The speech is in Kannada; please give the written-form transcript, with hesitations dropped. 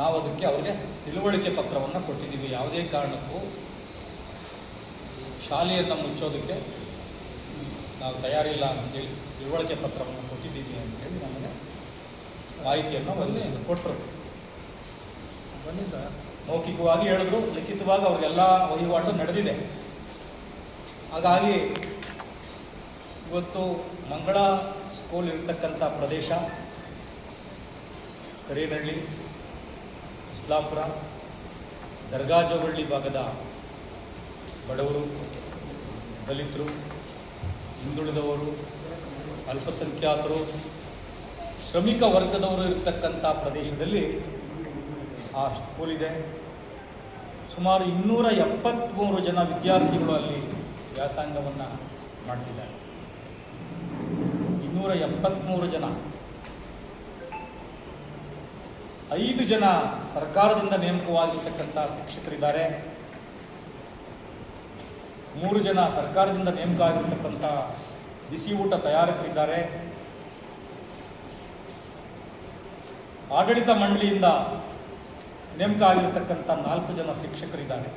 ನಾವು ಅದಕ್ಕೆ ಅವ್ರಿಗೆ ತಿಳುವಳಿಕೆ ಪತ್ರವನ್ನು ಕೊಟ್ಟಿದ್ದೀವಿ. ಯಾವುದೇ ಕಾರಣಕ್ಕೂ ಶಾಲೆಯನ್ನು ಮುಚ್ಚೋದಕ್ಕೆ ನಾವು ತಯಾರಿಲ್ಲ ಅಂತೇಳಿ ತಿಳುವಳಿಕೆ ಪತ್ರವನ್ನು ಕೊಟ್ಟಿದ್ದೀವಿ ಅಂತೇಳಿ ನಮಗೆ ಮಾಹಿತಿಯನ್ನು ಕೊಟ್ಟರು. ಬನ್ನಿ ಸರ್, ಮೌಖಿಕವಾಗಿ ಹೇಳಿದ್ರು, ಲಿಖಿತವಾಗಿ ಅವ್ರಿಗೆಲ್ಲ ವಹಿವಾಟು ನಡೆದಿದೆ. ಹಾಗಾಗಿ ಇವತ್ತು ಮಂಗಳ ಸ್ಕೂಲ್ ಇರತಕ್ಕಂಥ ಪ್ರದೇಶ ಕರೇನಹಳ್ಳಿ, ಇಸ್ಲಾಪುರ, ದರ್ಗಾಜವಳ್ಳಿ ಭಾಗದ ಬಡವರು, ದಲಿತರು, ಹಿಂದುಳಿದವರು, ಅಲ್ಪಸಂಖ್ಯಾತರು, ಶ್ರಮಿಕ ವರ್ಗದವರು ಇರತಕ್ಕಂಥ ಪ್ರದೇಶದಲ್ಲಿ ಆ ಸ್ಕೂಲಿದೆ. ಸುಮಾರು 273 ಜನ ವಿದ್ಯಾರ್ಥಿಗಳು ಅಲ್ಲಿ ವ್ಯಾಸಂಗವನ್ನು ಮಾಡ್ತಿದ್ದಾರೆ. 273 ಜನ. 5 ಜನ ಸರ್ಕಾರದಿಂದ ನೇಮಕವಾಗಿರ್ತಕ್ಕಂಥ ಶಿಕ್ಷಕರಿದ್ದಾರೆ. 3 ಜನ ಸರ್ಕಾರದಿಂದ ನೇಮಕ ಆಗಿರ್ತಕ್ಕಂಥ ಬಿಸಿ ಊಟ ತಯಾರಕರಿದ್ದಾರೆ. ಆಡಳಿತ ಮಂಡಳಿಯಿಂದ ನೇಮಕ ಆಗಿರತಕ್ಕಂಥ 4 ಜನ ಶಿಕ್ಷಕರಿದ್ದಾರೆ.